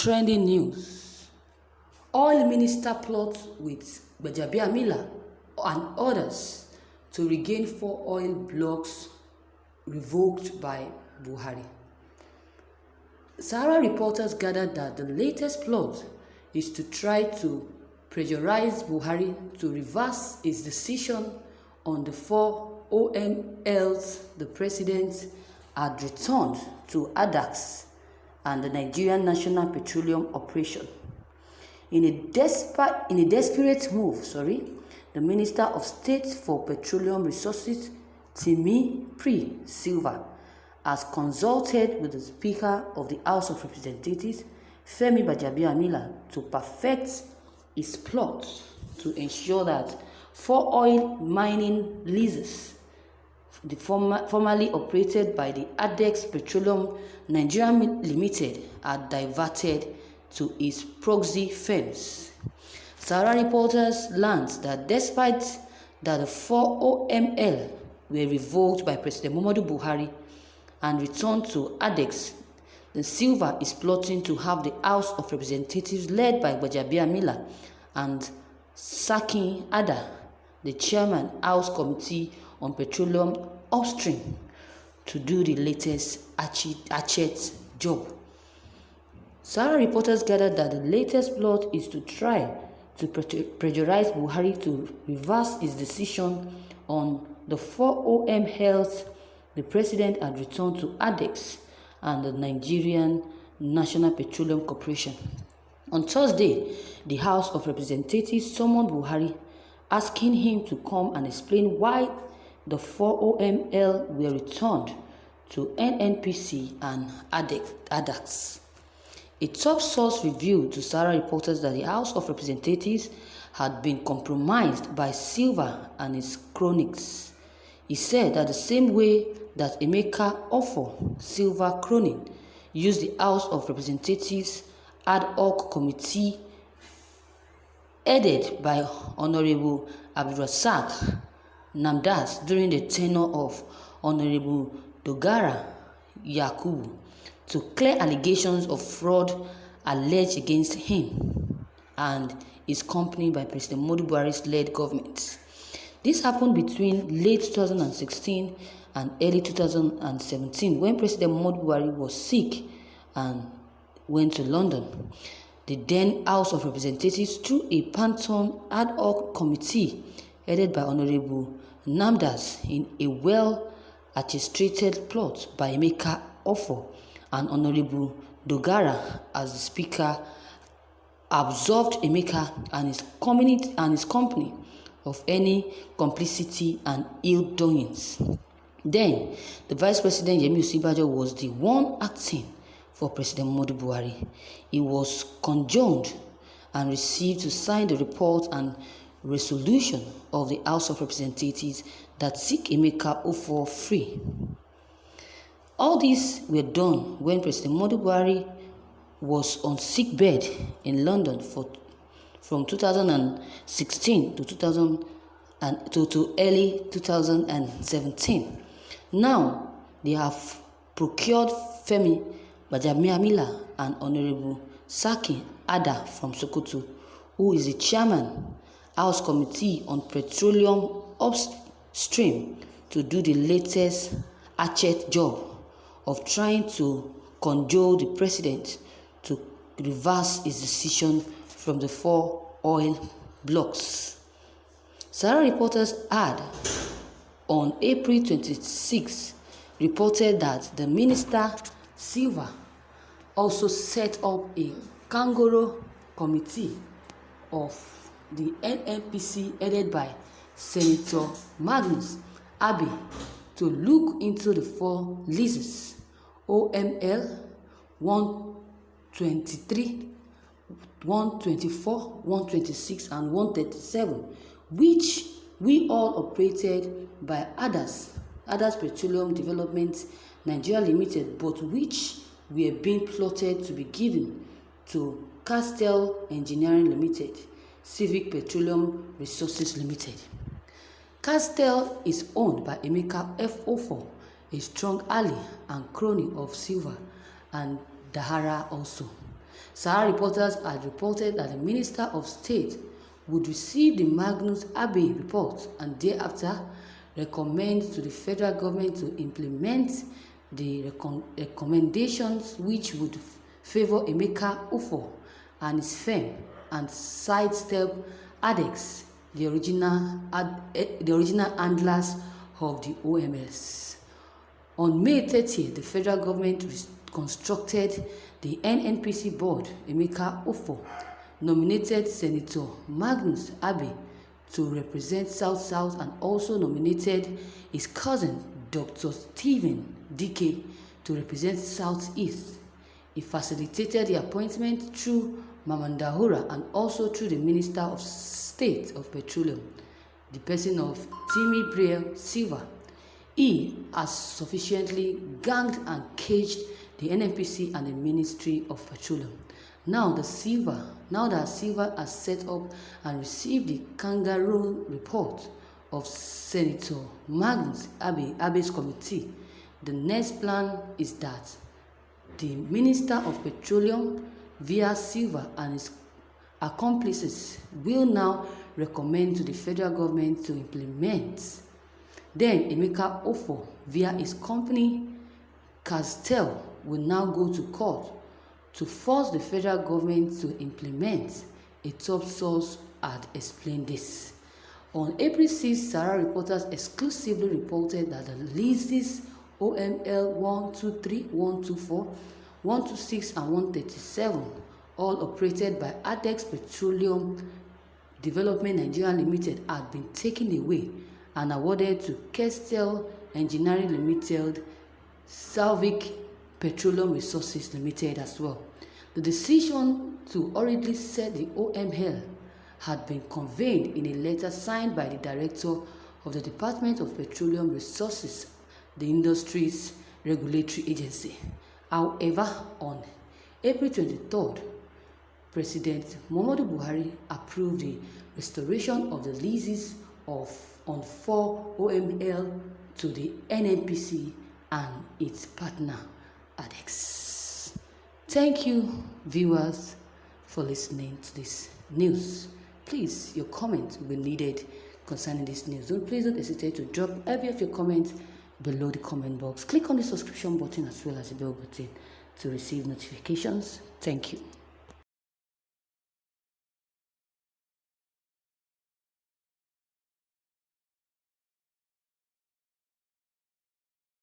Trending news. Oil minister plots with Gbajabiamilla and others to regain 4 oil blocks revoked by Buhari. Sahara reporters gathered that the latest plot is to try to pressurize Buhari to reverse his decision on the 4 OMLs the president had returned to ADAX and the Nigerian National Petroleum Operation. In a desperate move, the Minister of State for Petroleum Resources, Timi Silva, has consulted with the Speaker of the House of Representatives, Gbajabiamilla, to perfect his plot to ensure that 4 oil mining leases, formerly operated by the ADEX Petroleum Nigeria Limited, are diverted to its proxy firms. Sahara reporters learned that despite that the 4 OML were revoked by President Muhammadu Buhari and returned to ADEX, the Silva is plotting to have the House of Representatives led by Gbajabiamilla and sacking Ada, the chairman House Committee on Petroleum Upstream, to do the latest hatchet job. Sahara reporters gathered that the latest plot is to try to pressurize Buhari to reverse his decision on the 4 OMLs the president had returned to ADEX and the Nigerian National Petroleum Corporation. On Thursday, the House of Representatives summoned Buhari, asking him to come and explain why the 4 OML were returned to NNPC and ADAX. A top source revealed to Sahara reporters that the House of Representatives had been compromised by Silva and his cronies. He said that the same way that Emeka Offor, Silva crony, used the House of Representatives ad hoc committee headed by Honorable Abdulrasaq Namdas during the tenure of Honorable Dogara Yakubu to clear allegations of fraud alleged against him and his company by President Muhammadu Buhari's led government. This happened between late 2016 and early 2017 when President Muhammadu Buhari was sick and went to London. The then House of Representatives, through a Panton ad hoc committee headed by Honorable Namdas, in a well-orchestrated plot by Emeka Offor and Honorable Dogara as the Speaker, absolved Emeka and his company of any complicity and ill-doings. Then, the Vice President Yemi Osinbajo was the one acting for President Muhammadu Buhari. He was conjoined and received to sign the report and resolution of the House of Representatives that seek Emeka Offor free. All these were done when President Muhammadu Buhari was on sick bed in London from 2016 to early 2017. Now, they have procured Femi Gbajabiamilla and Honorable Saki Ada from Sokoto, who is the chairman, House Committee on Petroleum Upstream, to do the latest hatchet job of trying to cajole the president to reverse his decision from the 4 oil blocks. Sahara reporters had, on April 26, reported that the Minister Silva also set up a kangaroo committee of the NNPC headed by Senator Magnus Abbey to look into the 4 leases OML 123, 124, 126 and 137, which we all operated by ADAS Petroleum Development Nigeria Limited, but which were being plotted to be given to Castel Engineering Limited, Civic Petroleum Resources Limited. Castel is owned by Emeka Offor, a strong ally and crony of Silva and Dahara also. Sahara reporters had reported that the Minister of State would receive the Magnus Abbey report and thereafter recommend to the federal government to implement the recommendations which would favor Emeka Ufo and his firm and sidestep ADEX, the original handlers of the OMS. On May 30th, the federal government constructed the NNPC board. Emeka Ufo nominated Senator Magnus Abbey to represent South-South and also nominated his cousin Dr. Stephen Dike to represent South-East. He facilitated the appointment through Mamandahura and also through the Minister of State of Petroleum, the person of Timi Briel Silva. He has sufficiently ganged and caged the NNPC and the Ministry of Petroleum. Now that Silva has set up and received the kangaroo report of Senator Magnus Abbey's committee, the next plan is that the Minister of Petroleum via Silva and his accomplices will now recommend to the federal government to implement. Then Emeka Ufo via his company Castel will now go to court to force the federal government to implement. A top source had explained this. On April 6, Sahara reporters exclusively reported that the leases OML 123, 124, 126 and 137, all operated by ADEX Petroleum Development Nigeria Limited, had been taken away and awarded to Kestel Engineering Limited, Salvic Petroleum Resources Limited as well. The decision to hurriedly set the OML had been conveyed in a letter signed by the Director of the Department of Petroleum Resources, the industry's regulatory agency. However, on April 23rd, President Muhammadu Buhari approved the restoration of the leases on 4 OML to the NNPC and its partner ADEX. Thank you, viewers, for listening to this news. Please, your comments will be needed concerning this news. Please don't hesitate to drop every of your comments below the comment box. Click on the subscription button as well as the bell button to receive notifications. Thank you.